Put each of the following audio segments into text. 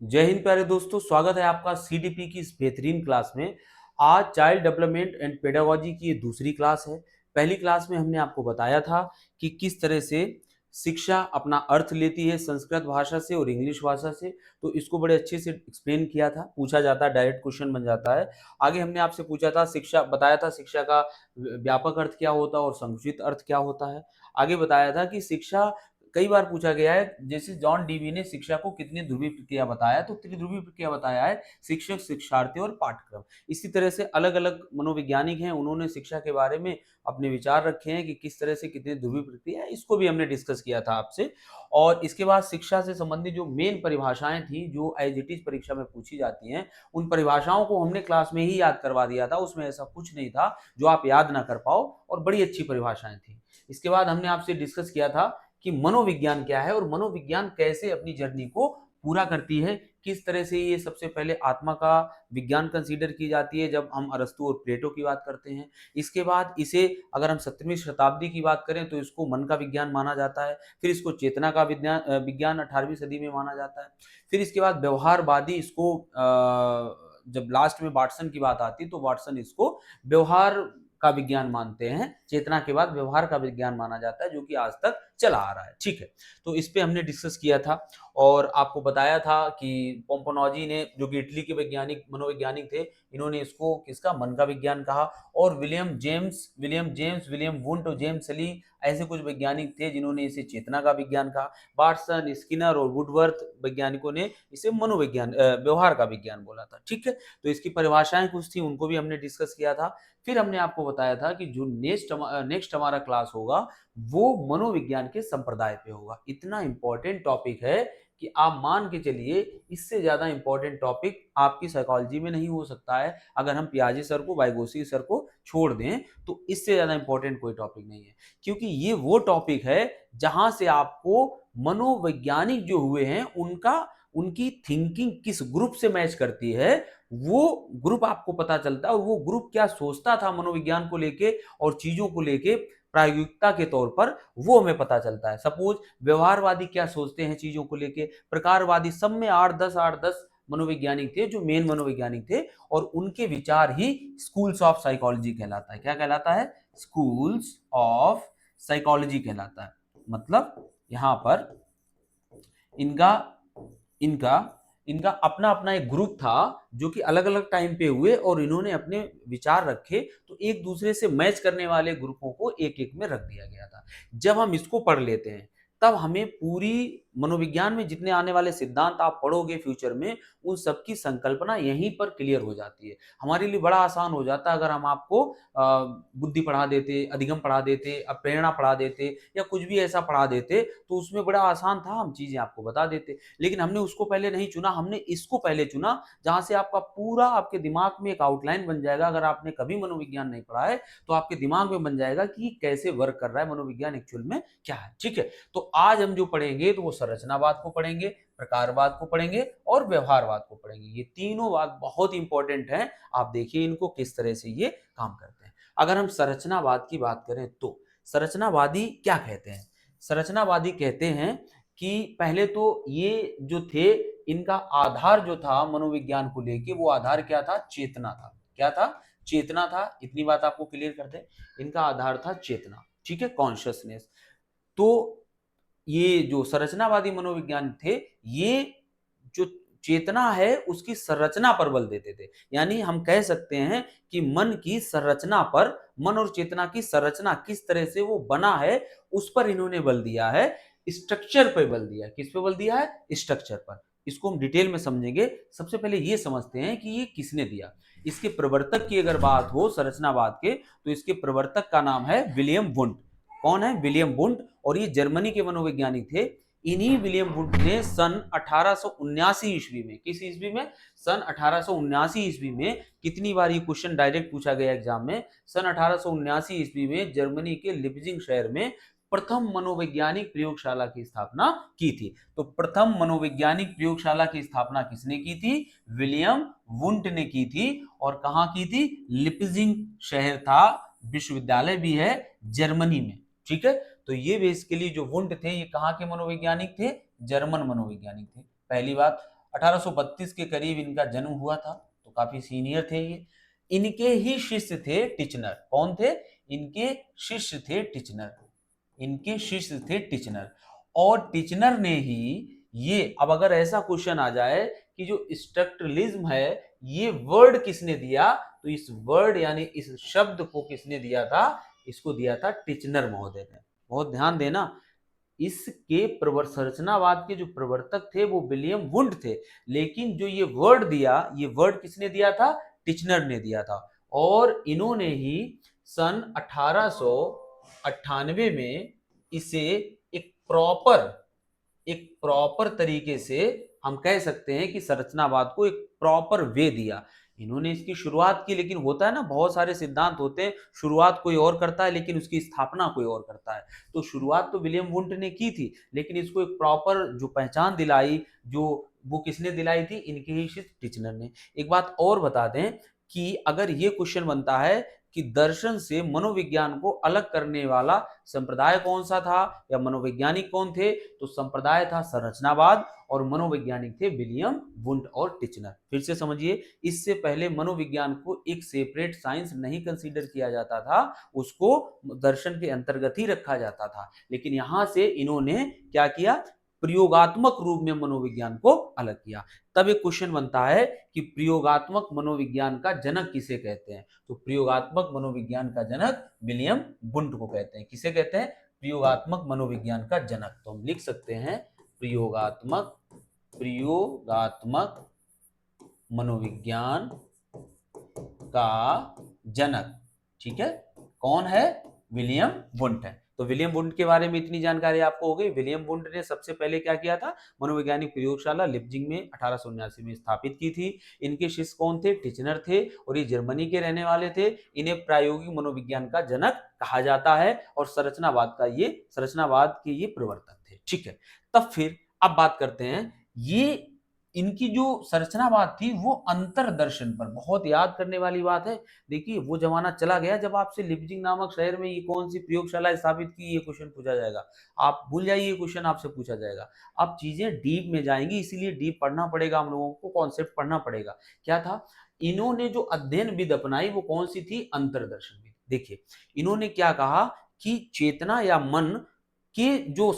जय हिंद प्यारे दोस्तों, स्वागत है आपका सीडीपी की इस बेहतरीन क्लास में। आज चाइल्ड डेवलपमेंट एंड पेडागोजी की ये दूसरी क्लास है। पहली क्लास में हमने आपको बताया था कि किस तरह से शिक्षा अपना अर्थ लेती है संस्कृत भाषा से और इंग्लिश भाषा से। तो इसको बड़े अच्छे से एक्सप्लेन किया था, पूछा जाता है, डायरेक्ट क्वेश्चन बन जाता है। आगे हमने आपसे पूछा था, शिक्षा बताया था शिक्षा का व्यापक अर्थ क्या होता है और संकुचित अर्थ क्या होता है। आगे बताया था कि शिक्षा कई बार पूछा गया है, जैसे जॉन डीवी ने शिक्षा को कितनी ध्रुवीय प्रक्रिया बताया, तो त्रिध्रुवीय प्रक्रिया बताया है, शिक्षक, शिक्षार्थी और पाठ्यक्रम। इसी तरह से अलग अलग मनोवैज्ञानिक हैं, उन्होंने शिक्षा के बारे में अपने विचार रखे हैं कि किस तरह से कितनी ध्रुवीय प्रक्रिया है। इसको भी हमने डिस्कस किया था आपसे। और इसके बाद शिक्षा से संबंधित जो मेन परिभाषाएं थी, जो एज इट इज परीक्षा में पूछी जाती हैं, उन परिभाषाओं को हमने क्लास में ही याद करवा दिया था। उसमें ऐसा कुछ नहीं था जो आप याद ना कर पाओ, और बड़ी अच्छी परिभाषाएं थी। इसके बाद हमने आपसे डिस्कस किया था कि मनोविज्ञान क्या है और मनोविज्ञान कैसे अपनी जर्नी को पूरा करती है, किस तरह से ये सबसे पहले आत्मा का विज्ञान कंसीडर की जाती है जब हम अरस्तु और प्लेटो की बात करते हैं। इसके बाद इसे अगर हम 17वीं शताब्दी की बात करें तो इसको मन का विज्ञान माना जाता है। फिर इसको चेतना का विज्ञान 18वीं सदी में माना जाता है। फिर इसके बाद व्यवहारवादी इसको जब लास्ट में वाटसन की बात आती है तो वाटसन इसको व्यवहार का विज्ञान मानते हैं। चेतना के बाद व्यवहार का विज्ञान माना जाता है, जो कि आज तक चला आ रहा है। ठीक है, तो इस पे हमने डिस्कस किया था और आपको बताया था कि पोम्पोनोजी ने, जो कि इटली के वैज्ञानिक मनोवैज्ञानिक थे, इन्होंने इसको किसका, मन का विज्ञान कहा। और विलियम वुंट और जेम्स सली ऐसे कुछ वैज्ञानिक थे जिन्होंने इसे चेतना का विज्ञान कहा। वाटसन, स्किनर और वुडवर्थ वैज्ञानिकों ने इसे मनोविज्ञान व्यवहार का विज्ञान बोला था। ठीक है, तो इसकी परिभाषाएं कुछ थी, उनको भी हमने डिस्कस किया था। फिर हमने आपको बताया था कि जो नेक्स्ट हमारा क्लास होगा वो मनोविज्ञान के संप्रदाय पे होगा। इतना इंपॉर्टेंट टॉपिक है कि आप मान के चलिए, इससे ज्यादा इंपॉर्टेंट टॉपिक आपकी साइकोलॉजी में नहीं हो सकता है। अगर हम पियाजे सर को, वाइगोत्स्की सर को छोड़ दें, तो इससे ज्यादा इंपॉर्टेंट कोई टॉपिक नहीं है। क्योंकि ये वो टॉपिक है जहां से आपको मनोवैज्ञानिक जो हुए हैं उनकी थिंकिंग किस ग्रुप से मैच करती है, वो ग्रुप आपको पता चलता है। और वो ग्रुप क्या सोचता था मनोविज्ञान को लेके और चीजों को लेके प्रायोगिकता के तौर पर, वो हमें पता चलता है। सपोज व्यवहारवादी क्या सोचते हैं चीजों को लेके, प्रकारवादी, सब में 8-10 मनोवैज्ञानिक थे जो मेन मनोवैज्ञानिक थे, और उनके विचार ही स्कूल्स ऑफ साइकोलॉजी कहलाता है। क्या कहलाता है? स्कूल्स ऑफ साइकोलॉजी कहलाता है। मतलब यहां पर इनका इनका इनका अपना अपना एक ग्रुप था जो कि अलग अलग टाइम पे हुए, और इन्होंने अपने विचार रखे, तो एक दूसरे से मैच करने वाले ग्रुपों को एक एक में रख दिया गया था। जब हम इसको पढ़ लेते हैं तब हमें पूरी मनोविज्ञान में जितने आने वाले सिद्धांत आप पढ़ोगे फ्यूचर में, उन सबकी संकल्पना यहीं पर क्लियर हो जाती है। हमारे लिए बड़ा आसान हो जाता है अगर हम आपको बुद्धि पढ़ा देते, अधिगम पढ़ा देते, प्रेरणा पढ़ा देते, या कुछ भी ऐसा पढ़ा देते, तो उसमें बड़ा आसान था, हम चीजें आपको बता देते। लेकिन हमने उसको पहले नहीं चुना, हमने इसको पहले चुना, जहां से आपका पूरा आपके दिमाग में एक आउटलाइन बन जाएगा। अगर आपने कभी मनोविज्ञान नहीं पढ़ा है तो आपके दिमाग में बन जाएगा कि कैसे वर्क कर रहा है मनोविज्ञान, एक्चुअल में क्या है। ठीक है, तो आज हम जो पढ़ेंगे तो वो संरचनावाद को पढ़ेंगे, प्रकारवाद को पढ़ेंगे और व्यवहारवाद को पढ़ेंगे। ये तीनों बात बहुत इंपॉर्टेंट है। आप देखिए इनको किस तरह से ये काम करते हैं। अगर हम संरचनावाद की बात करें तो संरचनावादी क्या कहते हैं? संरचनावादी कहते हैं कि पहले तो ये जो थे, इनका आधार जो था मनोविज्ञान को लेके, वो आधार क्या था? चेतना था। क्या था? चेतना था। इतनी बात आपको क्लियर करते हैं, इनका आधार था चेतना। ठीक है, कॉन्शियसनेस। तो ये जो संरचनावादी मनोविज्ञान थे, ये जो चेतना है उसकी संरचना पर बल देते थे। यानी हम कह सकते हैं कि मन की संरचना पर, मन और चेतना की संरचना किस तरह से वो बना है, उस पर इन्होंने बल दिया है। स्ट्रक्चर पर बल दिया। किस पे बल दिया है? स्ट्रक्चर पर। इसको हम डिटेल में समझेंगे। सबसे पहले ये समझते हैं कि ये किसने दिया। इसके प्रवर्तक की अगर बात हो संरचनावाद के, तो इसके प्रवर्तक का नाम है विलियम वुंट। कौन है? William Wundt. और ये जर्मनी के मनोवैज्ञानिक थे। इन्हीं विलियम वुंट ने सन 1879 ईस्वी में, किस ईस्वी में? सन 1879 ईस्वी में। कितनी बार ये क्वेश्चन डायरेक्ट पूछा गया एग्जाम में। सन 1879 ईस्वी में जर्मनी के लिपजिंग शहर में प्रथम मनोवैज्ञानिक प्रयोगशाला की स्थापना की थी। तो प्रथम मनोवैज्ञानिक प्रयोगशाला की स्थापना किसने की थी? विलियम वुंट ने की थी। और कहां की थी? लिपजिंग शहर था, विश्वविद्यालय भी है जर्मनी में। ठीक है, तो ये बेसिकली जो वुंट थे, ये कहां के मनोवैज्ञानिक थे? जर्मन मनोवैज्ञानिक थे। पहली बात। 1832 के करीब इनका जन्म हुआ था, तो काफी सीनियर थे ये। इनके ही शिष्य थे टिचनर। कौन थे? इनके शिष्य थे टिचनर। इनके शिष्य थे टिचनर। और टिचनर ने ही ये, अब अगर ऐसा क्वेश्चन आ जाए कि जो स्ट्रक्चरलिज्म है ये वर्ड किसने दिया, तो इस वर्ड यानी इस शब्द को किसने दिया था? इसको दिया था टिचनर महोदय ने। बहुत ध्यान देना, इसके संरचनावाद के जो प्रवर्तक थे वो विलियम वुंड थे, लेकिन जो ये वर्ड दिया, ये वर्ड किसने दिया था? टिचनर ने दिया था। और इन्होंने ही सन 1898 में इसे एक प्रॉपर तरीके से हम कह सकते हैं कि संरचनावाद को एक प्रॉपर वे दिया। इन्होंने इसकी शुरुआत की, लेकिन होता है ना बहुत सारे सिद्धांत होते हैं, शुरुआत कोई और करता है लेकिन उसकी स्थापना कोई और करता है। तो शुरुआत तो विलियम वुंट ने की थी, लेकिन इसको एक प्रॉपर जो पहचान दिलाई, जो वो किसने दिलाई थी? इनके ही शिष्य टिचनर ने। एक बात और बता दें कि अगर ये क्वेश्चन बनता है कि दर्शन से मनोविज्ञान को अलग करने वाला संप्रदाय कौन सा था या मनोवैज्ञानिक कौन थे, तो संप्रदाय था संरचनावाद और मनोवैज्ञानिक थे विलियम वुंट और टिचनर। फिर से समझिए, इससे पहले मनोविज्ञान को एक सेपरेट साइंस नहीं कंसीडर किया जाता था, उसको दर्शन के अंतर्गत ही रखा जाता था। लेकिन यहां से इन्होंने क्या किया? प्रयोगात्मक रूप में मनोविज्ञान को अलग किया। तब एक क्वेश्चन बनता है कि प्रयोगात्मक मनोविज्ञान का जनक किसे कहते हैं? तो प्रयोगात्मक मनोविज्ञान का जनक विलियम वुंट को कहते हैं। किसे कहते हैं? प्रयोगात्मक मनोविज्ञान का जनक। तो हम लिख सकते हैं प्रयोगात्मक मनोविज्ञान का जनक। ठीक है, कौन है? विलियम वुंट है। तो विलियम वुंट के बारे में इतनी जानकारी आपको हो गई। विलियम वुंट ने सबसे पहले क्या किया था? मनोवैज्ञानिक प्रयोगशाला लिप्जिंग में 1879 में स्थापित की थी। इनके शिष्य कौन थे? टिचनर थे, और ये जर्मनी के रहने वाले थे। इन्हें प्रायोगिक मनोविज्ञान का जनक कहा जाता है और संरचनावाद के ये प्रवर्तक थे। ठीक है, तब फिर अब बात करते हैं, ये इनकी जो संरचनावाद थी वो अंतरदर्शन पर, बहुत याद करने वाली बात है। देखिए, वो जमाना चला गया जब आपसे लिप्जिंग नामक शहर में ये कौन सी प्रयोगशाला स्थापित की, ये क्वेश्चन पूछा जाएगा। आप भूल जाइए, ये क्वेश्चन आपसे पूछा जाएगा। अब चीजें डीप में जाएंगी, इसीलिए डीप पढ़ना पड़ेगा, हम लोगों को कॉन्सेप्ट पढ़ना पड़ेगा। क्या था? इन्होंने जो अध्ययन विधि अपनाई वो कौन सी थी? अंतरदर्शन विधि। देखिए, इन्होंने क्या कहा कि चेतना या मन कि जो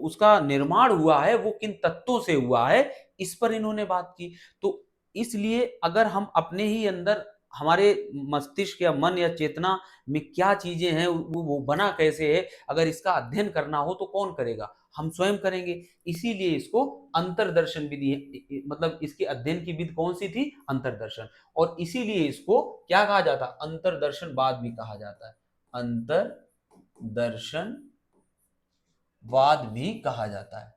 उसका निर्माण हुआ है वो किन तत्वों से हुआ है, इस पर इन्होंने बात की। तो इसलिए अगर हम अपने ही अंदर, हमारे मस्तिष्क या मन या चेतना में क्या चीजें हैं, वो बना कैसे है, अगर इसका अध्ययन करना हो तो कौन करेगा? हम स्वयं करेंगे। इसीलिए इसको अंतरदर्शन विधि, मतलब इसके अध्ययन की विधि कौन सी थी? अंतरदर्शन। और इसीलिए इसको क्या कहा जाता है? अंतरदर्शनवाद भी कहा जाता है। अंतरदर्शनवाद भी कहा जाता है।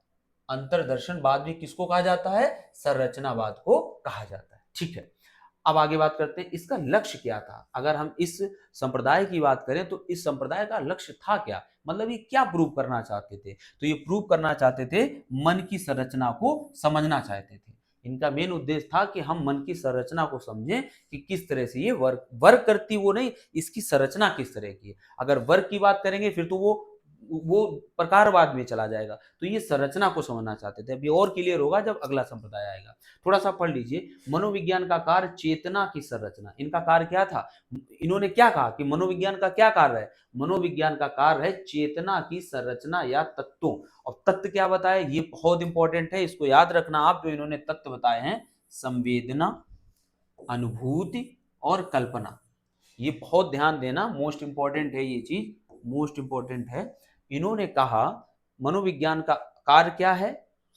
अंतरदर्शनवाद भी किसको कहा जाता है? संरचनावाद को कहा जाता है। ठीक है, अब आगे बात करते हैं, इसका लक्ष्य क्या था। अगर हम इस संप्रदाय की बात करें तो इस संप्रदाय का लक्ष्य था क्या, मतलब ये क्या प्रूव करना चाहते थे? तो ये प्रूव करना चाहते थे, मन की संरचना को समझना चाहते थे। इनका मेन उद्देश्य था कि हम मन की संरचना को समझें कि किस तरह से ये वर्क करती, वो नहीं, इसकी संरचना किस तरह की है। अगर वर्क की बात करेंगे फिर तो वो प्रकारवाद में चला जाएगा। तो ये संरचना को समझना चाहते थे। अभी और क्लियर होगा जब अगला संप्रदाय आएगा। थोड़ा सा पढ़ लीजिए, मनोविज्ञान का कार्य चेतना की संरचना। इनका कार्य क्या था? इन्होंने क्या कहा कि मनोविज्ञान का क्या कार्य है? मनोविज्ञान का कार्य है चेतना की संरचना या तत्वों। और तत्व क्या बताए? ये बहुत इंपॉर्टेंट है, इसको याद रखना आप। जो इन्होंने तत्व बताए हैं, संवेदना, अनुभूति और कल्पना, ये बहुत ध्यान देना, मोस्ट इंपॉर्टेंट है ये चीज, मोस्ट इंपॉर्टेंट है। इन्होंने कहा मनोविज्ञान का कार्य क्या है?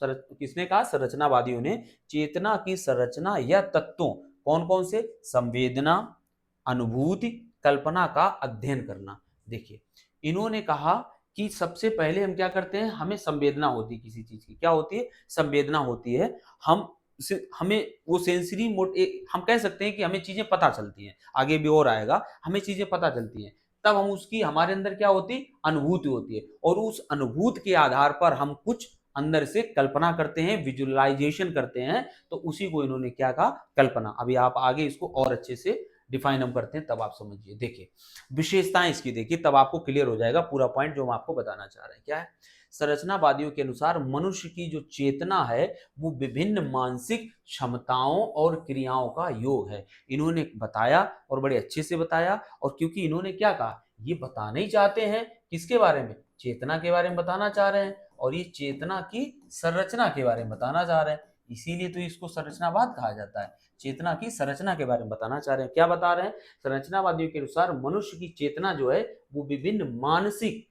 किसने कहा? संरचनावादियों ने। चेतना की संरचना या तत्वों, कौन कौन से? संवेदना, अनुभूति, कल्पना का अध्ययन करना। देखिए, इन्होंने कहा कि सबसे पहले हम क्या करते हैं, हमें संवेदना होती है किसी चीज की। क्या होती है? संवेदना होती है। हमें वो सेंसरी हम कह सकते हैं कि हमें चीजें पता चलती हैं, आगे भी और आएगा, हमें चीजें पता चलती हैं, तब हम उसकी, हमारे अंदर क्या होती? अनुभूति होती है। और उस अनुभूति के आधार पर हम कुछ अंदर से कल्पना करते हैं, विजुअलाइजेशन करते हैं। तो उसी को इन्होंने क्या कहा? कल्पना। अभी आप आगे इसको और अच्छे से डिफाइन हम करते हैं, तब आप समझिए। देखिए, विशेषताएं इसकी देखिए, तब आपको क्लियर हो जाएगा पूरा पॉइंट जो हम आपको बताना चाह रहे हैं। क्या है? संरचनावादियों के अनुसार मनुष्य की जो चेतना है वो विभिन्न मानसिक क्षमताओं और क्रियाओं का योग है। इन्होंने बताया और बड़े अच्छे से बताया, और क्योंकि इन्होंने क्या कहा, ये बताना ही चाहते हैं किसके बारे में, चेतना के बारे में बताना चाह रहे हैं, और ये चेतना की संरचना के बारे में बताना चाह रहे हैं, इसीलिए तो इसको संरचनावाद कहा जाता है। चेतना की संरचना के बारे में बताना चाह रहे हैं। क्या बता रहे हैं, संरचनावादियों के अनुसार मनुष्य की चेतना जो है वो विभिन्न मानसिक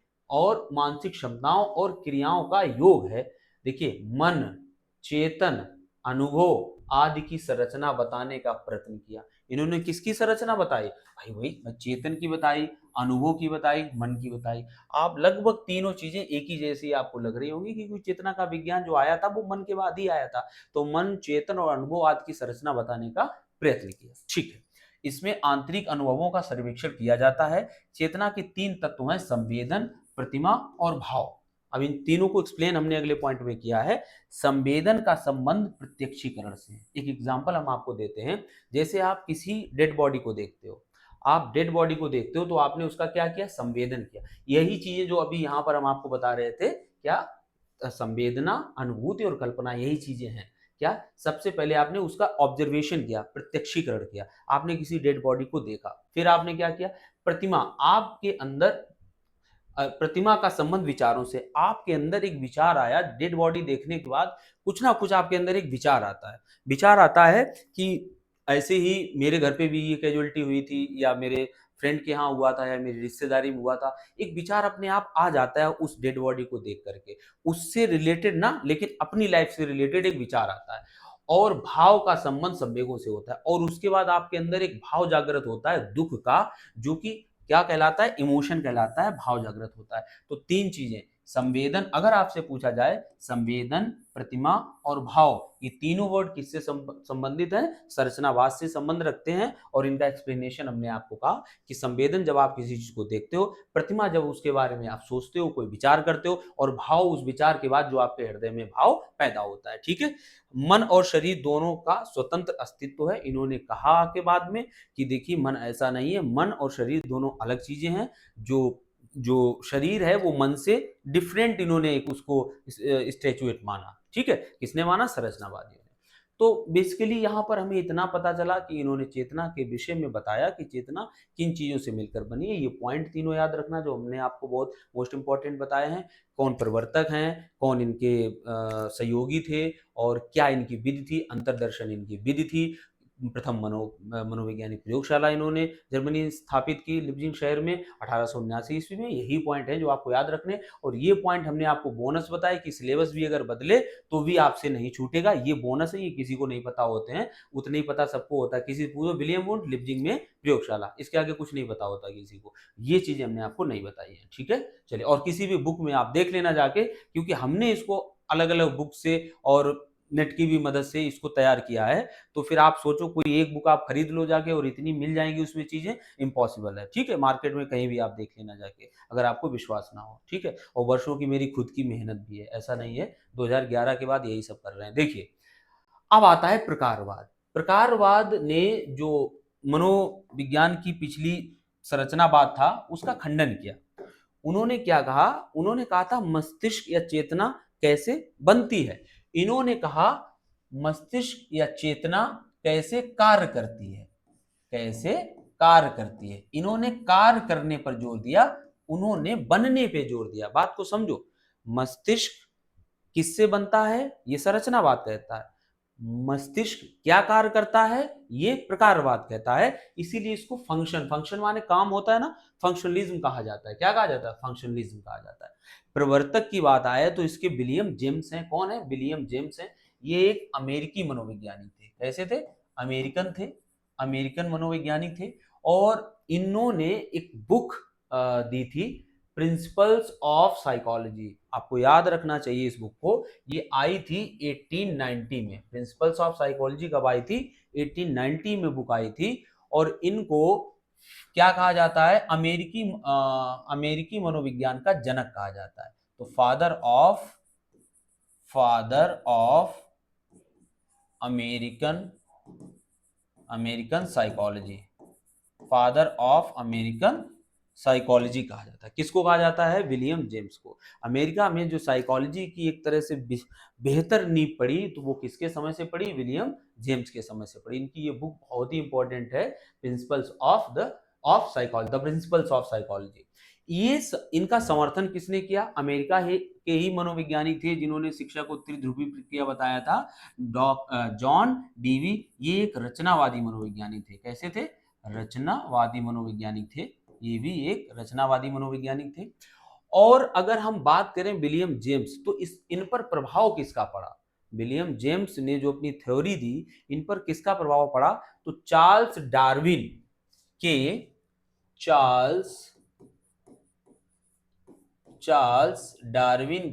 क्षमताओं और क्रियाओं का योग है। देखिए, मन, चेतन, अनुभव आदि की संरचना बताने का प्रयत्न किया। इन्होंने किसकी संरचना बताई, भाई वही चेतन की बताई, अनुभव की बताई, मन की बताई। आप लगभग तीनों चीजें एक ही जैसी आपको लग रही होंगी, क्योंकि चेतना का विज्ञान जो आया था वो मन के बाद ही आया था। तो मन, चेतन और अनुभव आदि की संरचना बताने का प्रयत्न किया। ठीक है, इसमें आंतरिक अनुभवों का सर्वेक्षण किया जाता है। चेतना के 3 तत्व हैं, संवेदन, प्रतिमा और भाव। अब इन तीनों को एक्सप्लेन हमने अगले पॉइंट में किया है। संवेदन का संबंध प्रत्यक्षीकरण से है। एक एग्जांपल हम आपको देते हैं, जैसे आप किसी डेड बॉडी को देखते हो, आप डेड बॉडी को देखते हो तो आपने उसका क्या किया, संवेदन किया। यही चीजें जो अभी यहाँ पर हम आपको बता रहे थे, क्या संवेदना, अनुभूति और कल्पना, यही चीजें हैं। क्या, सबसे पहले आपने उसका ऑब्जर्वेशन किया, प्रत्यक्षीकरण किया, आपने किसी डेड बॉडी को देखा, फिर आपने क्या किया, प्रतिमा, आपके अंदर प्रतिमा का संबंध विचारों से, आपके अंदर एक विचार आया डेड बॉडी देखने के बाद, कुछ ना कुछ आपके अंदर एक विचार आता है। विचार आता है कि ऐसे ही मेरे घर पे भी ये कैजुअलिटी हुई थी, या मेरे फ्रेंड के यहाँ हुआ था, या मेरी रिश्तेदारी में हुआ था। एक विचार अपने आप आ जाता है उस डेड बॉडी को देख करके, उससे रिलेटेड ना, लेकिन अपनी लाइफ से रिलेटेड एक विचार आता है। और भाव का संबंध संवेगों से होता है, और उसके बाद आपके अंदर एक भाव जागृत होता है दुख का, जो कि क्या कहलाता है, इमोशन कहलाता है, भाव जागृत होता है। तो 3 चीजें, संवेदन, अगर आपसे पूछा जाए संवेदन, प्रतिमा और भाव, ये तीनों वर्ड किससे संबंधित हैं, संरचनावाद से संबंध रखते हैं। और इनका एक्सप्लेनेशन हमने आपको कहा कि संवेदन जब आप किसी चीज को देखते हो, प्रतिमा जब उसके बारे में आप सोचते हो, कोई विचार करते हो, और भाव उस विचार के बाद जो आपके हृदय में भाव पैदा होता है। ठीक है, मन और शरीर दोनों का स्वतंत्र अस्तित्व है। इन्होंने कहा के बाद में कि देखिए, मन ऐसा नहीं है, मन और शरीर दोनों अलग चीजें हैं। जो जो शरीर है वो मन से डिफरेंट, इन्होंने एक उसको स्टैचुएट माना। ठीक है, किसने माना, संरचनावादियों ने। तो बेसिकली यहाँ पर हमें इतना पता चला कि इन्होंने चेतना के विषय में बताया कि चेतना किन चीजों से मिलकर बनी है। ये पॉइंट तीनों याद रखना जो हमने आपको बहुत मोस्ट इंपॉर्टेंट बताए हैं। कौन प्रवर्तक हैं, कौन इनके सहयोगी थे, और क्या इनकी विधि थी, अंतरदर्शन इनकी विधि थी। प्रथम मनोवैज्ञानिक प्रयोगशाला इन्होंने जर्मनी स्थापित की, लिप्जिंग शहर में 1879 ईस्वी में। यही पॉइंट है जो आपको याद रखने, और ये पॉइंट हमने आपको बोनस बताया कि सिलेबस भी अगर बदले तो भी आपसे नहीं छूटेगा। ये बोनस है, ये किसी को नहीं पता होते हैं, उतने ही पता सबको होता है। किसी पूछो विलियम वुंड, लिप्जिंग में प्रयोगशाला, इसके आगे कुछ नहीं पता होता किसी को। ये चीजें हमने आपको नहीं बताई है। ठीक है, चलिए, और किसी भी बुक में आप देख लेना जाके, क्योंकि हमने इसको अलग अलग बुक से और नेट की भी मदद से इसको तैयार किया है। तो फिर आप सोचो, कोई एक बुक आप खरीद लो जाके और इतनी मिल जाएंगी उसमें चीजें, इम्पॉसिबल है। ठीक है, मार्केट में कहीं भी आप देख लेना जाके, अगर आपको विश्वास ना हो। ठीक है, और वर्षों की मेरी खुद की मेहनत भी है, ऐसा नहीं है 2011 के बाद यही सब कर रहे हैं। देखिए, अब आता है प्रकारवाद। प्रकारवाद ने जो मनोविज्ञान की पिछली संरचनावाद था उसका खंडन किया। उन्होंने क्या कहा, उन्होंने कहा था मस्तिष्क या चेतना कैसे बनती है। इन्होंने कहा मस्तिष्क या चेतना कैसे कार्य करती है, कैसे कार्य करती है। इन्होंने कार्य करने पर जोर दिया, उन्होंने बनने पे जोर दिया। बात को समझो, मस्तिष्क किससे बनता है, ये संरचनावाद कहता है। मस्तिष्क क्या कार्य करता है, ये प्रकारवाद कहता है। इसीलिए इसको फंक्शन माने काम होता है ना, फंक्शनलिज्म कहा जाता है। क्या कहा जाता है, फंक्शनलिज्म कहा जाता है। प्रवर्तक की बात आए तो इसके विलियम जेम्स हैं। कौन है, विलियम जेम्स हैं। ये एक अमेरिकी मनोविज्ञानी थे। कैसे थे, अमेरिकन थे, अमेरिकन मनोवैज्ञानिक थे। और इन्होंने एक बुक दी थी, प्रिंसिपल्स ऑफ साइकोलॉजी। आपको याद रखना चाहिए इस बुक को। ये आई थी 1890 में। प्रिंसिपल्स ऑफ साइकोलॉजी कब आई थी, 1890 में बुक आई थी। और इनको क्या कहा जाता है, अमेरिकी मनोविज्ञान का जनक कहा जाता है। तो father of American psychology, father of American psychology कहा जाता है। किसको कहा जाता है? विलियम जेम्स को। अमेरिका में जो साइकोलॉजी की एक तरह से बेहतर नींव पड़ी तो वो किसके समय से पड़ी? विलियम जेम्स के समय से पड़ी। इनकी ये बुक बहुत ही इंपॉर्टेंट है, principles of psychology, the principles of psychology. इनका समर्थन किसने किया? अमेरिका के ही मनोवैज्ञानिक थे जिन्होंने शिक्षा को त्रिध्रुवी प्रक्रिया बताया था, जॉन डीवी। ये एक रचनावादी मनोवैज्ञानिक थे। कैसे थे? रचनावादी मनोवैज्ञानिक थे। ये भी एक रचनावादी मनोवैज्ञानिक थे। और अगर हम बात करें विलियम जेम्स, तो इन पर प्रभाव किसका पड़ा? विलियम जेम्स ने जो अपनी थ्योरी दी, इन पर किसका प्रभाव पड़ा? तो चार्ल्स डार्विन के चार्ल्स डार्विन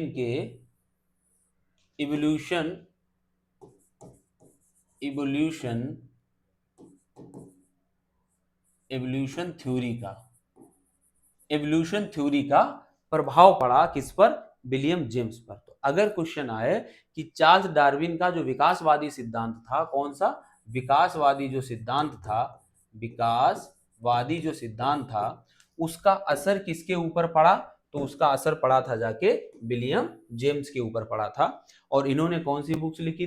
के इवोल्यूशन थ्योरी का प्रभाव पड़ा किस पर? विलियम जेम्स पर। तो अगर क्वेश्चन आए कि चार्ल्स डार्विन का जो विकासवादी सिद्धांत था, कौन सा? विकासवादी जो सिद्धांत था उसका असर किसके ऊपर पड़ा? तो उसका असर पड़ा था जाके विलियम जेम्स के ऊपर पड़ा था। और इन्होंने कौन सी बुक लिखी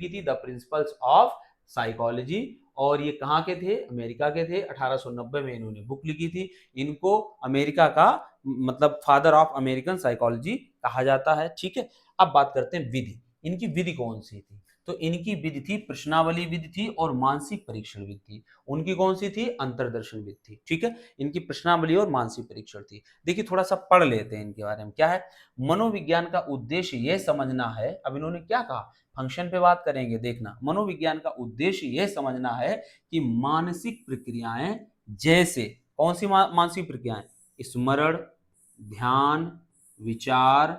थी? The principles of psychology. और ये कहाँ के थे? अमेरिका के थे। 1890 में इन्होंने बुक लिखी थी। इनको अमेरिका का मतलब फादर ऑफ अमेरिकन साइकोलॉजी कहा जाता है। ठीक है, अब बात करते हैं विधि। इनकी विधि कौन सी थी? तो इनकी विधि थी प्रश्नावली विधि थी और मानसिक परीक्षण विधि थी। उनकी कौन सी थी? अंतर्दर्शन विधि थी। ठीक है, इनकी प्रश्नावली और मानसिक परीक्षण थी। देखिए थोड़ा सा पढ़ लेते हैं इनके बारे में। क्या है? मनोविज्ञान का उद्देश्य यह समझना है, अब इन्होंने क्या कहा, फंक्शन पे बात करेंगे, देखना। मनोविज्ञान का उद्देश्य यह समझना है कि मानसिक प्रक्रियाएं, जैसे कौन सी मानसिक प्रक्रियाएं? स्मरण, ध्यान, विचार,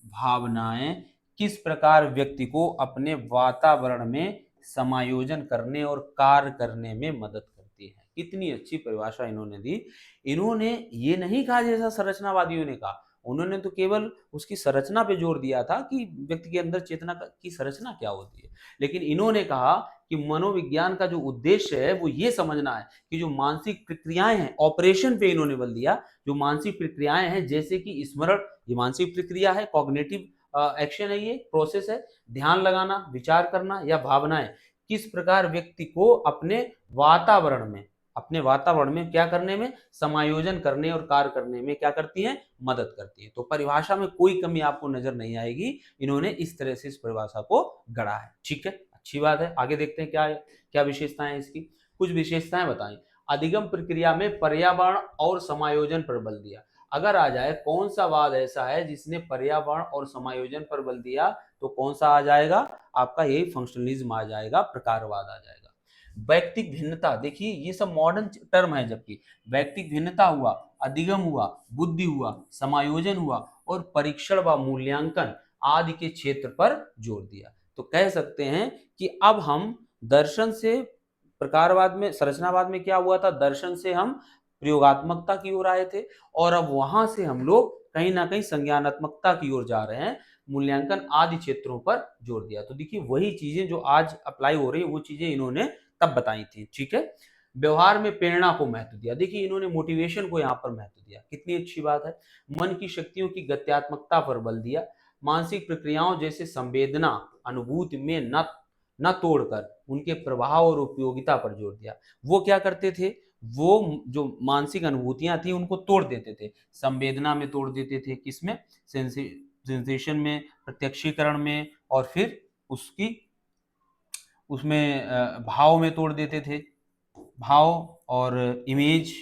भावनाएं किस प्रकार व्यक्ति को अपने वातावरण में समायोजन करने और कार्य करने में मदद करती है। कितनी अच्छी परिभाषा इन्होंने दी। इन्होंने ये नहीं कहा जैसा संरचनावादियों ने कहा, उन्होंने तो केवल उसकी संरचना पे जोर दिया था कि व्यक्ति के अंदर चेतना की संरचना क्या होती है। लेकिन इन्होंने कहा कि मनोविज्ञान का जो उद्देश्य है वो ये समझना है कि जो मानसिक प्रक्रियाएं हैं, ऑपरेशन पे इन्होंने बल दिया, जो मानसिक प्रक्रियाएं हैं जैसे कि स्मरण, ये मानसिक प्रक्रिया है, कॉग्निटिव एक्शन है, ये प्रोसेस है, ध्यान लगाना, विचार करना, या भावनाएं किस प्रकार व्यक्ति को अपने वातावरण में क्या करने में, समायोजन करने और कार्य करने में क्या करती हैं, मदद करती है। तो परिभाषा में कोई कमी आपको नजर नहीं आएगी, इन्होंने इस तरह से इस परिभाषा को गढ़ा है। ठीक है, अच्छी बात है। आगे देखते हैं क्या क्या विशेषताएं इसकी। कुछ विशेषताएं बताएं। अधिगम प्रक्रिया में पर्यावरण और समायोजन पर बल दिया। अगर आ जाए कौन सा वाद ऐसा है जिसने पर्यावरण और समायोजन पर बल दिया, तो कौन सा आ जाएगा? आपका यही फंक्शनलिज्म आ जाएगा, प्रकारवाद आ जाएगा। वैयक्तिक भिन्नता, देखिए ये सब मॉडर्न टर्म है, जबकि वैयक्तिक भिन्नता हुआ, अधिगम हुआ, बुद्धि हुआ, समायोजन हुआ और परीक्षण व मूल्यांकन आदि के क्षेत्र पर जोर दिया। तो कह सकते हैं कि अब हम दर्शन से प्रकारवाद में, संरचनावाद में क्या हुआ था, दर्शन से हम प्रयोगात्मकता की ओर आए थे और अब वहां से हम लोग कहीं ना कहीं संज्ञानात्मकता की ओर जा रहे हैं, मूल्यांकन आदि क्षेत्रों पर जोर दिया। तो देखिए वही चीजें जो आज अप्लाई हो रही है वो चीजें इन्होंने तब बताई थी। ठीक है, व्यवहार में प्रेरणा को महत्व दिया। देखिए इन्होंने मोटिवेशन को यहाँ पर महत्व दिया, कितनी अच्छी बात है। मन की शक्तियों की गत्यात्मकता पर बल दिया। मानसिक प्रक्रियाओं जैसे संवेदना, अनुभूति में न तोड़कर उनके प्रभाव और उपयोगिता पर जोर दिया। वो क्या करते थे, वो जो मानसिक अनुभूतियां थी उनको तोड़ देते थे, संवेदना में तोड़ देते थे, किसमें, सेंसेशन में, प्रत्यक्षीकरण में, और फिर उसमें भाव में तोड़ देते थे, भाव और इमेज,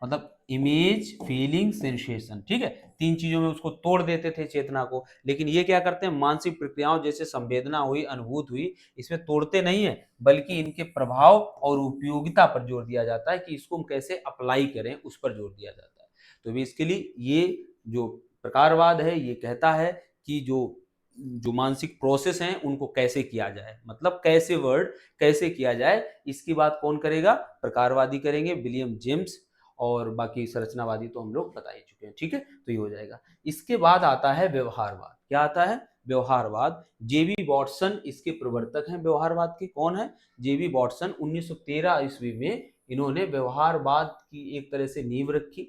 मतलब इमेज, फीलिंग, सेंसेशन। ठीक है, तीन चीजों में उसको तोड़ देते थे, चेतना को। लेकिन ये क्या करते हैं, मानसिक प्रक्रियाओं जैसे संवेदना हुई, अनुभूत हुई, इसमें तोड़ते नहीं है, बल्कि इनके प्रभाव और उपयोगिता पर जोर दिया जाता है कि इसको हम कैसे अप्लाई करें, उस पर जोर दिया जाता है। तो भी इसके लिए ये जो प्रकारवाद है ये कहता है कि जो मानसिक प्रोसेस हैं उनको कैसे किया जाए, मतलब कैसे किया जाए, इसकी बात कौन करेगा, प्रकारवादी करेंगे, विलियम जेम्स। और बाकी संरचनावादी तो हम लोग बता ही चुके हैं। ठीक है, तो ये हो जाएगा। इसके बाद आता है व्यवहारवाद। क्या आता है? व्यवहारवाद। जेबी वॉटसन इसके प्रवर्तक हैं व्यवहारवाद के। कौन है? जेबी वॉटसन। 1913 ईस्वी में इन्होंने व्यवहारवाद की एक तरह से नींव रखी।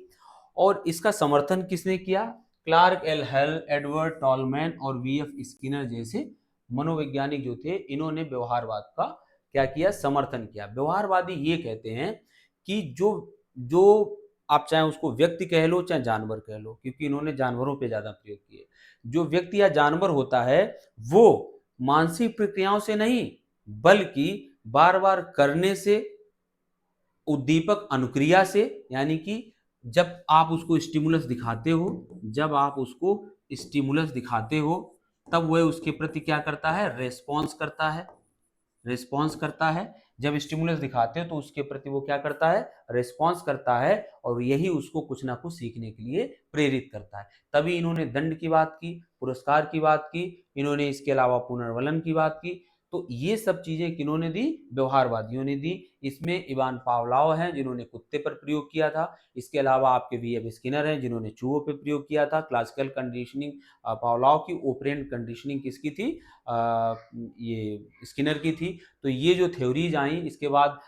और इसका समर्थन किसने किया? Clark L Hull, Edward Tolman और वीएफ स्किनर जैसे मनोवैज्ञानिक जो थे, इन्होंने व्यवहारवाद का क्या किया? समर्थन किया। व्यवहारवादी ये कहते हैं कि जो जो आप चाहे उसको व्यक्ति कह लो चाहे जानवर कह लो, क्योंकि इन्होंने जानवरों पे ज्यादा प्रयोग किए। जो व्यक्ति या जानवर होता है वो मानसिक प्रक्रियाओं से नहीं बल्कि बार बार करने से, उद्दीपक अनुक्रिया से, यानी कि जब आप उसको स्टिमुलस दिखाते हो, जब आप उसको स्टिमुलस दिखाते हो तब वह उसके प्रति क्या करता है? रेस्पॉन्स करता है। रिस्पॉन्स करता है। जब स्टिमुलस दिखाते हो तो उसके प्रति वो क्या करता है? रिस्पॉन्स करता है, और यही उसको कुछ ना कुछ सीखने के लिए प्रेरित करता है। तभी इन्होंने दंड की बात की, पुरस्कार की बात की, इन्होंने इसके अलावा पुनर्वलन की बात की। तो ये सब चीजें किन्होंने दी? व्यवहारवादियों ने दी। इसमें इवान पावलाव हैं जिन्होंने कुत्ते पर प्रयोग किया था। इसके अलावा आपके वीएफ स्किनर हैं जिन्होंने चूहों पर प्रयोग किया था। क्लासिकल कंडीशनिंग पावलाव की, ओपरेंट कंडीशनिंग किसकी थी? ये स्किनर की थी। तो ये जो थ्योरीज आई, इसके बाद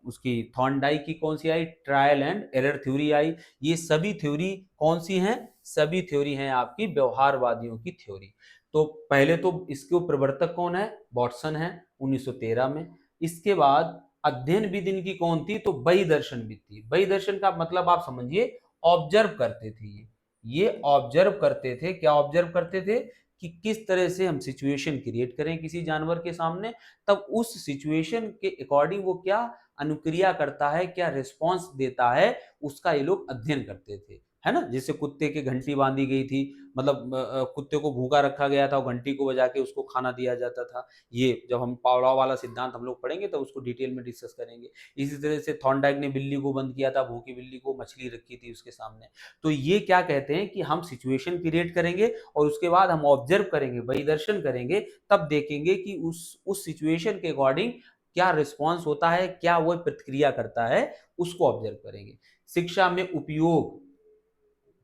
उसकी थॉर्नडाइक की कौन सी आई? ट्रायल एंड एरर थ्योरी आई। ये सभी थ्योरी कौन सी हैं? सभी थ्योरी हैं आपकी व्यवहारवादियों की थ्योरी। तो पहले तो इसके प्रवर्तक कौन है? वॉटसन है 1913 में। इसके बाद अध्ययन विधि इनकी कौन थी? तो बही दर्शन विधि थी। बही दर्शन का मतलब आप समझिए ऑब्जर्व करते थे। ये ऑब्जर्व करते थे। क्या ऑब्जर्व करते थे? कि किस तरह से हम सिचुएशन क्रिएट करें किसी जानवर के सामने, तब उस सिचुएशन के अकॉर्डिंग वो क्या अनुक्रिया करता है, क्या रिस्पॉन्स देता है, उसका ये लोग अध्ययन करते थे, है ना। जैसे कुत्ते की घंटी बांधी गई थी, मतलब कुत्ते को भूखा रखा गया था, घंटी को बजा के उसको खाना दिया जाता था। ये जब हम पावलाव वाला सिद्धांत हम लोग पढ़ेंगे तो उसको डिटेल में डिस्कस करेंगे। इसी तरह से थॉर्नडाइक ने बिल्ली को बंद किया था, भूखी बिल्ली को, मछली रखी थी उसके सामने। तो ये क्या कहते हैं कि हम सिचुएशन क्रिएट करेंगे और उसके बाद हम ऑब्जर्व करेंगे, परिदर्शन करेंगे, तब देखेंगे कि उस सिचुएशन के अकॉर्डिंग क्या रिस्पॉन्स होता है, क्या वो प्रतिक्रिया करता है, उसको ऑब्जर्व करेंगे। शिक्षा में उपयोग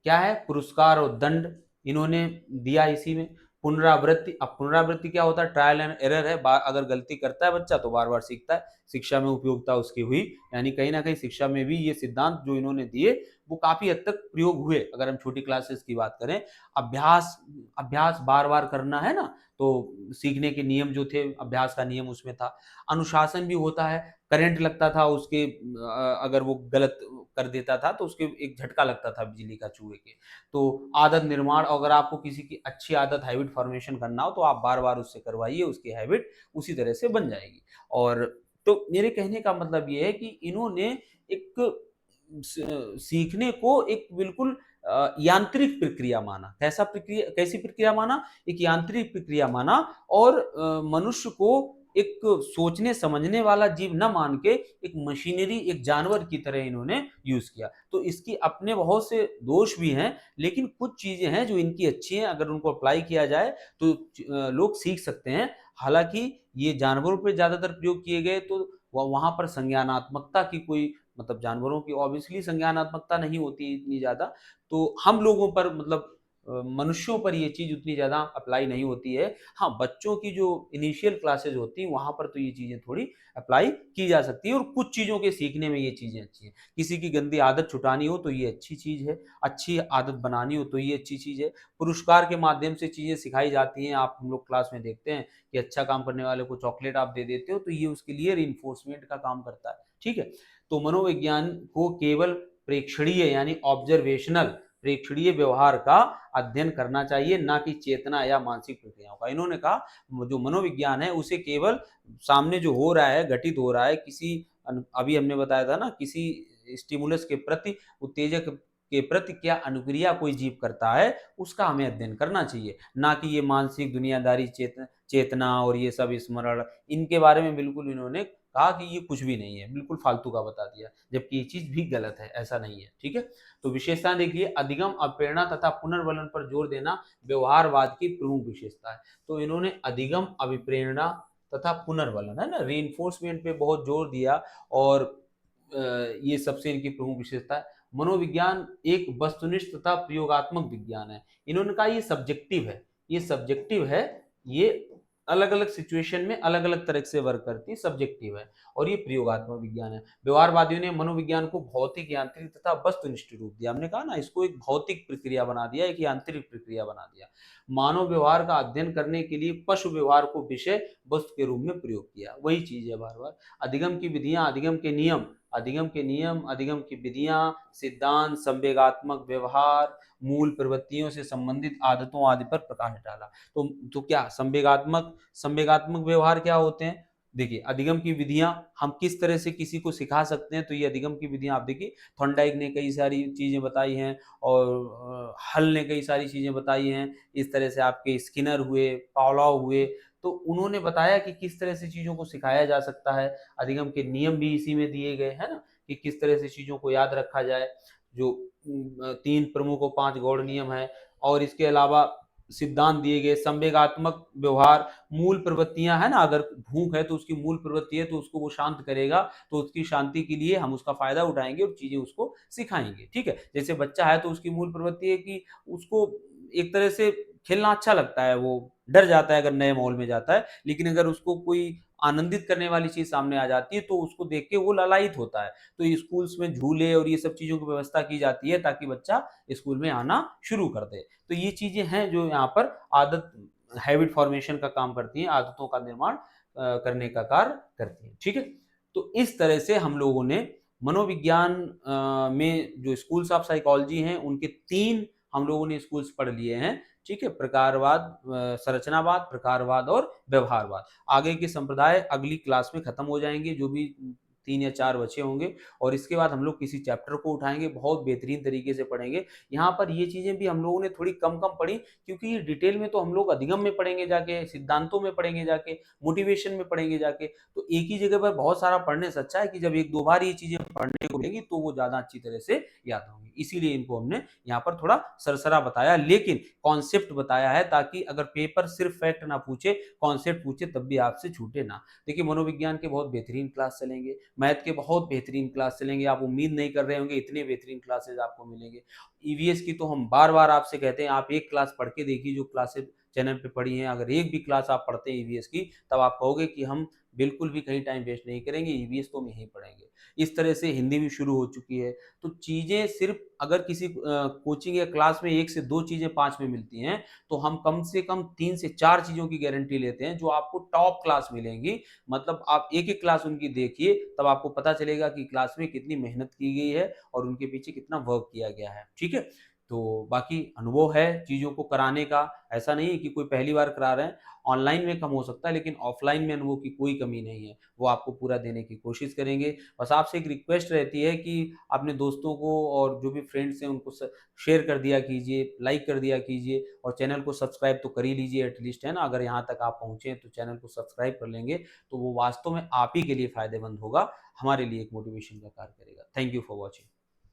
क्या है? पुरस्कार और दंड इन्होंने दिया इसी में। पुनरावृत्ति, अब पुनरावृत्ति क्या होता है? ट्रायल एंड एरर है। अगर गलती करता है बच्चा तो बार बार सीखता है। शिक्षा में उपयोगिता उसकी हुई, यानी कहीं ना कहीं शिक्षा में भी ये सिद्धांत जो इन्होंने दिए वो काफी हद तक प्रयोग हुए। अगर हम छोटी क्लासेस की बात करें, अभ्यास, अभ्यास बार बार करना है ना, तो सीखने के नियम जो थे, अभ्यास का नियम उसमें था। अनुशासन भी होता है। करंट लगता था उसके, अगर वो गलत कर देता था तो उसके एक झटका लगता था बिजली का चूहे के। तो आदत निर्माण, अगर आपको किसी की अच्छी आदत, हैबिट फॉर्मेशन करना हो तो आप बार बार उससे करवाइए, उसकी हैबिट उसी तरह से बन जाएगी। और तो मेरे कहने का मतलब ये है कि इन्होंने एक सीखने को एक बिल्कुल यांत्रिक प्रक्रिया माना। कैसा प्रक्रिया, कैसी प्रक्रिया माना? एक यांत्रिक प्रक्रिया माना। और मनुष्य को एक सोचने समझने वाला जीव न मान के एक मशीनरी, एक जानवर की तरह इन्होंने यूज किया। तो इसकी अपने बहुत से दोष भी हैं, लेकिन कुछ चीजें हैं जो इनकी अच्छी हैं। अगर उनको अप्लाई किया जाए तो लोग सीख सकते हैं। हालांकि ये जानवरों पर ज्यादातर प्रयोग किए गए तो वहां पर संज्ञानात्मकता की कोई, मतलब जानवरों की ऑब्वियसली संज्ञानात्मकता नहीं होती इतनी ज्यादा, तो हम लोगों पर, मतलब मनुष्यों पर ये चीज उतनी ज्यादा अप्लाई नहीं होती है। हाँ, बच्चों की जो इनिशियल क्लासेज होती हैं वहां पर तो ये चीजें थोड़ी अप्लाई की जा सकती है, और कुछ चीजों के सीखने में ये चीजें अच्छी हैं। किसी की गंदी आदत छुटानी हो तो ये अच्छी चीज है, अच्छी आदत बनानी हो तो ये अच्छी चीज है। पुरस्कार के माध्यम से चीजें सिखाई जाती हैं। आप, हम लोग क्लास में देखते हैं कि अच्छा काम करने वाले को चॉकलेट आप दे देते हो तो ये उसके लिए रिइंफोर्समेंट का काम करता है। ठीक है। तो मनोविज्ञान को केवल प्रेक्षणीय यानी ऑब्जर्वेशनल, प्रेक्षणीय व्यवहार का अध्ययन करना चाहिए, ना कि चेतना या मानसिक प्रक्रियाओं का। इन्होंने कहा जो मनोविज्ञान है उसे केवल सामने जो हो रहा है, घटित हो रहा है, किसी अभी हमने बताया था ना, किसी स्टिमुलस के प्रति, उत्तेजक के प्रति क्या अनुक्रिया कोई जीव करता है, उसका हमें अध्ययन करना चाहिए, ना कि ये मानसिक दुनियादारी, चेतना और ये सब स्मरण, इनके बारे में बिल्कुल इन्होंने कहा कि ये कुछ भी नहीं है, बिल्कुल फालतू का बता दिया, जबकि ये चीज भी गलत है, ऐसा नहीं है। ठीक है। तो विशेषता देखिए, अधिगम, अप्रेरणा तथा पुनर्वलन पर जोर देना व्यवहारवाद की प्रमुख विशेषता है। तो इन्होंने अधिगम, अभिप्रेरणा तथा पुनर्वलन, है ना, रीइंफोर्समेंट पे बहुत जोर दिया, और ये सबसे इनकी प्रमुख विशेषता है। मनोविज्ञान एक वस्तुनिष्ठ तथा प्रयोगात्मक विज्ञान है। इन्होंने कहा ये सब्जेक्टिव है, ये सब्जेक्टिव है, ये अलग अलग सिचुएशन में अलग अलग तरह से वर्क करती है, सब्जेक्टिव है। और ये प्रयोगात्मक विज्ञान है। व्यवहारवादियों ने मनोविज्ञान को भौतिक, यांत्रिक तथा वस्तुनिष्ठ रूप दिया। हमने कहा ना, इसको एक भौतिक प्रक्रिया बना दिया, एक यांत्रिक प्रक्रिया बना दिया। मानव व्यवहार का अध्ययन करने के लिए पशु व्यवहार को विषय वस्तु के रूप में प्रयोग किया। वही चीज है बार बार। अधिगम की विधियां, अधिगम के नियम, अधिगम के नियम, अधिगम की विधियां, सिद्धांत, संवेगात्मक व्यवहार, मूल प्रवृत्तियों से संबंधित आदतों आदि पर प्रकाश डाला। तो क्या संवेगात्मक व्यवहार क्या होते हैं? देखिए, अधिगम की विधियां हम किस तरह से किसी को सिखा सकते हैं, तो ये अधिगम की विधियां आप देखिए, थॉर्नडाइक ने कई सारी चीजें बताई हैं, और हल ने कई सारी चीजें बताई हैं। इस तरह से आपके स्किनर हुए, पावलॉव हुए, तो उन्होंने बताया कि किस तरह से चीजों को सिखाया जा सकता है। अधिगम के नियम भी इसी में दिए गए हैं ना, कि किस तरह से चीजों को याद रखा जाए। जो 3 प्रमुख और 5 गौड़ नियम है, और इसके अलावा सिद्धांत दिए गए। संवेगात्मक व्यवहार, मूल प्रवृत्तियां है ना, अगर भूख है तो उसकी मूल प्रवृत्ति है तो उसको वो शांत करेगा, तो उसकी शांति के लिए हम उसका फायदा उठाएंगे और चीजें उसको सिखाएंगे। ठीक है, जैसे बच्चा है तो उसकी मूल प्रवृत्ति है कि उसको एक तरह से खेलना अच्छा लगता है, वो डर जाता है अगर नए माहौल में जाता है, लेकिन अगर उसको कोई आनंदित करने वाली चीज सामने आ जाती है तो उसको देख के वो लालायित होता है। तो स्कूल्स में झूले और ये सब चीजों की व्यवस्था की जाती है ताकि बच्चा स्कूल में आना शुरू कर दे। तो ये चीजें हैं जो यहाँ पर आदत, हैबिट फॉर्मेशन का काम करती हैं, आदतों का निर्माण करने का कार्य करती हैं। ठीक है, तो इस तरह से हम लोगों ने मनोविज्ञान में जो स्कूल्स ऑफ साइकोलॉजी हैं उनके 3 हम लोगों ने स्कूल्स पढ़ लिए हैं। ठीक है, प्रकारवाद, संरचनावाद, प्रकारवाद और व्यवहारवाद। आगे के संप्रदाय अगली क्लास में खत्म हो जाएंगे, जो भी 3 या 4 बचे होंगे, और इसके बाद हम लोग किसी चैप्टर को उठाएंगे, बहुत बेहतरीन तरीके से पढ़ेंगे। यहाँ पर ये चीजें भी हम लोगों ने थोड़ी कम कम पढ़ी, क्योंकि ये डिटेल में तो हम लोग अधिगम में पढ़ेंगे जाके, सिद्धांतों में पढ़ेंगे जाके, मोटिवेशन में पढ़ेंगे जाके। तो एक ही जगह पर बहुत सारा पढ़ने से अच्छा है कि जब 1-2 बार ये चीजें पढ़ने को मिलेंगी तो वो ज्यादा अच्छी तरह से याद होंगी। इसीलिए इनको हमने यहाँ पर थोड़ा सरसरा बताया, लेकिन कॉन्सेप्ट बताया है, ताकि अगर पेपर सिर्फ फैक्ट ना पूछे, कॉन्सेप्ट पूछे, तब भी आपसे छूटे ना। देखिए, मनोविज्ञान के बहुत बेहतरीन क्लास चलेंगे, मैथ के बहुत बेहतरीन क्लास चलेंगे। आप उम्मीद नहीं कर रहे होंगे इतने बेहतरीन क्लासेस आपको मिलेंगे। ईवीएस की तो हम बार बार आपसे कहते हैं, आप एक क्लास पढ़ के देखिए जो क्लासेस चैनल पे पढ़ी हैं। अगर एक भी क्लास आप पढ़ते हैं ईवीएस की, तब आप कहोगे कि हम बिल्कुल भी कहीं टाइम वेस्ट नहीं करेंगे, ईवीएस तो हम यहीं पढ़ेंगे। इस तरह से हिंदी भी शुरू हो चुकी है। तो चीजें सिर्फ अगर किसी कोचिंग या क्लास में 1 से 2 चीजें 5 में मिलती हैं, तो हम कम से कम 3 से 4 चीजों की गारंटी लेते हैं जो आपको टॉप क्लास मिलेंगी। मतलब आप एक एक क्लास उनकी देखिए, तब आपको पता चलेगा कि क्लास में कितनी मेहनत की गई है और उनके पीछे कितना वर्क किया गया है। ठीक है, तो बाकी अनुभव है चीज़ों को कराने का। ऐसा नहीं है कि कोई पहली बार करा रहे हैं। ऑनलाइन में कम हो सकता है, लेकिन ऑफलाइन में अनुभव की कोई कमी नहीं है, वो आपको पूरा देने की कोशिश करेंगे। बस आपसे एक रिक्वेस्ट रहती है कि अपने दोस्तों को और जो भी फ्रेंड्स हैं उनको शेयर कर दिया कीजिए, लाइक कर दिया कीजिए, और चैनल को सब्सक्राइब तो कर ही लीजिए एटलीस्ट, है ना। अगर यहाँ तक आप पहुँचे हैं तो चैनल को सब्सक्राइब कर लेंगे तो वो वास्तव में आप ही के लिए फ़ायदेमंद होगा, हमारे लिए एक मोटिवेशन का कार्य करेगा। Thank you for watching.